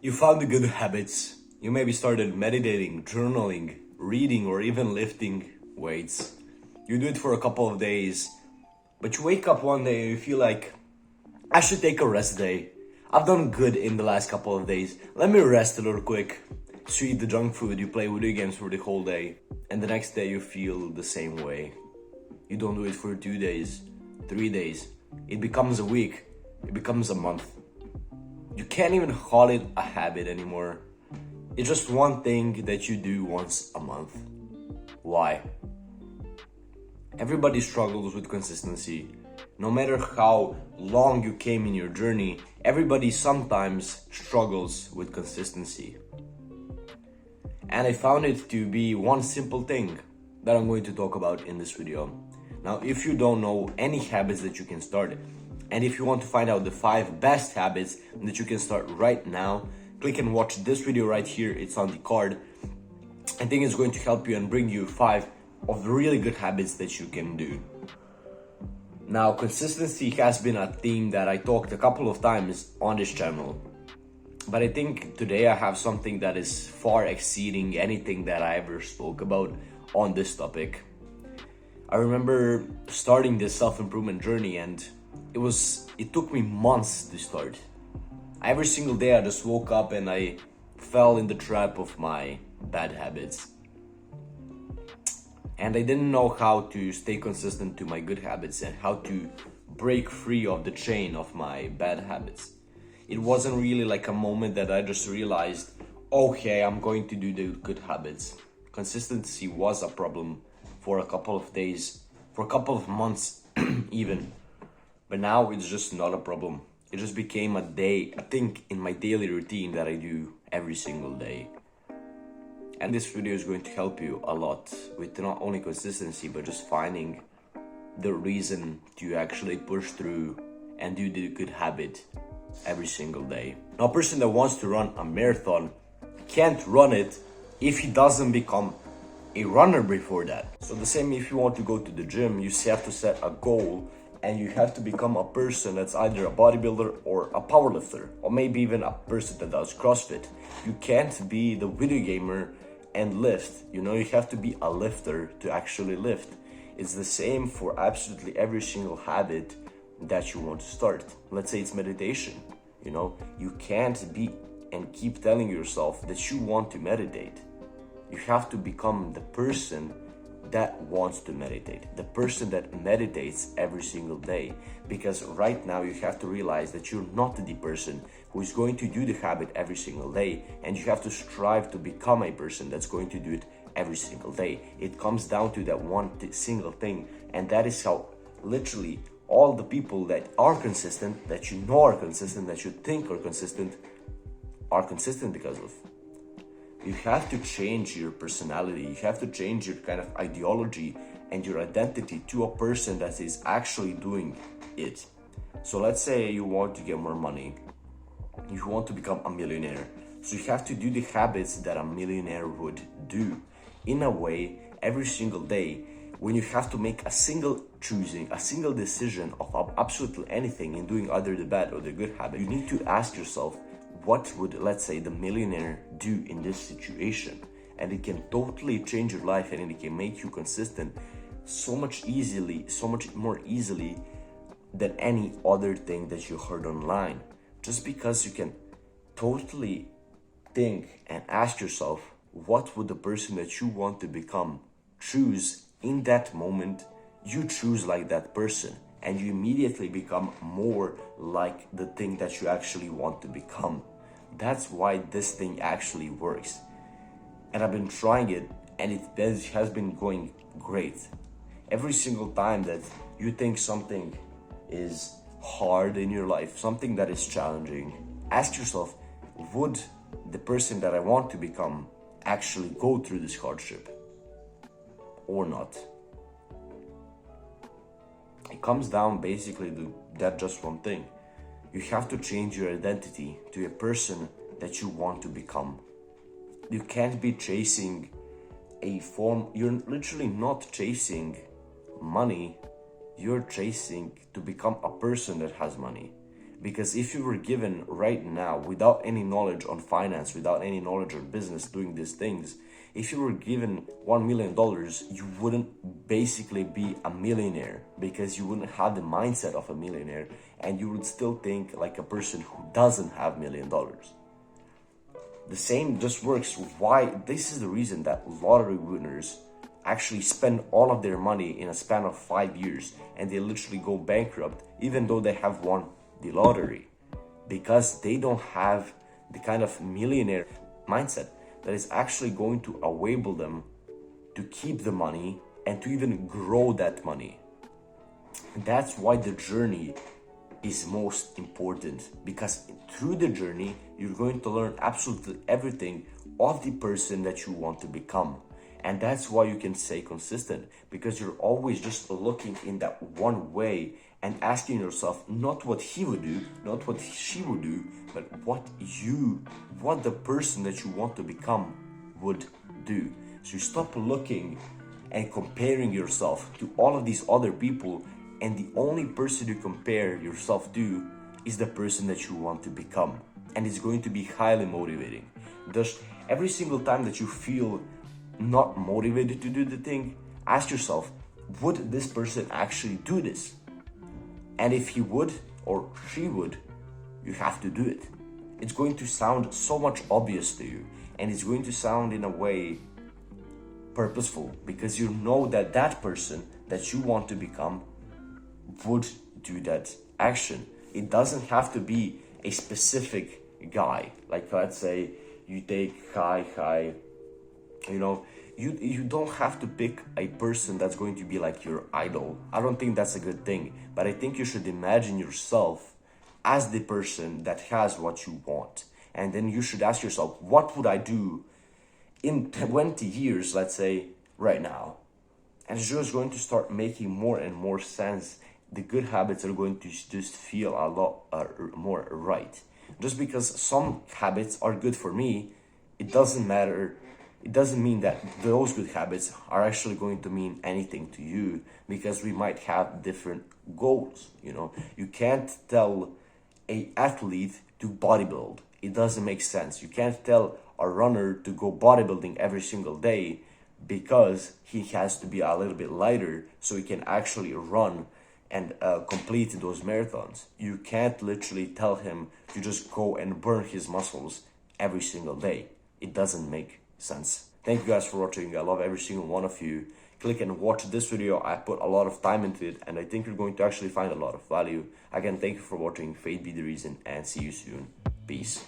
You found the good habits. You maybe started meditating, journaling, reading, or even lifting weights. You do it for a couple of days, but you wake up one day and you feel like, I should take a rest day. I've done good in the last couple of days. Let me rest a little quick. So you eat the junk food, you play video games for the whole day, and the next day you feel the same way. You don't do it for 2 days, 3 days. It becomes a week, it becomes a month. You can't even call it a habit anymore. It's just one thing that you do once a month. Why? Everybody struggles with consistency. No matter how long you came in your journey, everybody sometimes struggles with consistency. And I found it to be one simple thing that I'm going to talk about in this video. Now, if you don't know any habits that you can start, and if you want to find out the 5 best habits that you can start right now, click and watch this video right here. It's on the card. I think it's going to help you and bring you 5 of the really good habits that you can do. Now, consistency has been a theme that I talked a couple of times on this channel. But I think today I have something that is far exceeding anything that I ever spoke about on this topic. I remember starting this self-improvement journey, and it took me months to start. Every single day I just woke up and I fell in the trap of my bad habits. And I didn't know how to stay consistent to my good habits and how to break free of the chain of my bad habits. It wasn't really like a moment that I just realized, okay, I'm going to do the good habits. Consistency was a problem for a couple of days, for a couple of months even. But now it's just not a problem. It just became a thing in my daily routine that I do every single day. And this video is going to help you a lot with not only consistency, but just finding the reason to actually push through and do the good habit every single day. Now, a person that wants to run a marathon can't run it if he doesn't become a runner before that. So the same if you want to go to the gym, you have to set a goal and you have to become a person that's either a bodybuilder or a powerlifter, or maybe even a person that does CrossFit. You can't be the video gamer and lift. You have to be a lifter to actually lift. It's the same for absolutely every single habit that you want to start. Let's say it's meditation. You can't be and keep telling yourself that you want to meditate. You have to become the person that wants to meditate, the person that meditates every single day. Because right now you have to realize that you're not the person who is going to do the habit every single day, and you have to strive to become a person that's going to do it every single day. It comes down to that one single thing, and that is how literally all the people that are consistent, that you know are consistent, that you think are consistent because of. You have to change your personality. You have to change your kind of ideology and your identity to a person that is actually doing it. So let's say you want to get more money. You want to become a millionaire. So you have to do the habits that a millionaire would do. In a way, every single day, when you have to make a single decision of absolutely anything in doing either the bad or the good habit, you need to ask yourself, what would, let's say, the millionaire do in this situation? And it can totally change your life, and it can make you consistent so much more easily than any other thing that you heard online. Just because you can totally think and ask yourself, what would the person that you want to become choose in that moment? You choose like that person, and you immediately become more like the thing that you actually want to become. That's why this thing actually works. And I've been trying it, and it has been going great. Every single time that you think something is hard in your life, something that is challenging, ask yourself, would the person that I want to become actually go through this hardship or not? It comes down basically to that just one thing. You have to change your identity to a person that you want to become. You can't be chasing a form. You're literally not chasing money. You're chasing to become a person that has money. Because if you were given right now, without any knowledge on finance, without any knowledge on business, doing these things, if you were given $1 million, you wouldn't basically be a millionaire, because you wouldn't have the mindset of a millionaire, and you would still think like a person who doesn't have $1 million. The same just works. Why? This is the reason that lottery winners actually spend all of their money in a span of 5 years, and they literally go bankrupt even though they have won the lottery, because they don't have the kind of millionaire mindset that is actually going to enable them to keep the money and to even grow that money. That's why the journey is most important, because through the journey you're going to learn absolutely everything of the person that you want to become. And that's why you can stay consistent, because you're always just looking in that one way and asking yourself not what he would do, not what she would do, but what the person that you want to become would do. So you stop looking and comparing yourself to all of these other people, and the only person you compare yourself to is the person that you want to become. And it's going to be highly motivating. Just every single time that you feel not motivated to do the thing, ask yourself, would this person actually do this? And if he would or she would, you have to do it. It's going to sound so much obvious to you, and it's going to sound in a way purposeful, because you know that that person that you want to become would do that action. It doesn't have to be a specific guy. Like, let's say you take Kai, you know, you don't have to pick a person that's going to be like your idol. I don't think that's a good thing, but I think you should imagine yourself as the person that has what you want. And then you should ask yourself, what would I do in 20 years, let's say, right now? And it's just going to start making more and more sense. The good habits are going to just feel a lot more right. Just because some habits are good for me, it doesn't matter. It doesn't mean that those good habits are actually going to mean anything to you, because we might have different goals. You know, you can't tell an athlete to bodybuild. It doesn't make sense. You can't tell a runner to go bodybuilding every single day, because he has to be a little bit lighter so he can actually run and complete those marathons. You can't literally tell him to just go and burn his muscles every single day. It doesn't make sense. Thank you guys for watching. I love every single one of you. Click and watch this video. I put a lot of time into it, and I think you're going to actually find a lot of value. Again, thank you for watching. Fate be the reason, and see you soon. Peace.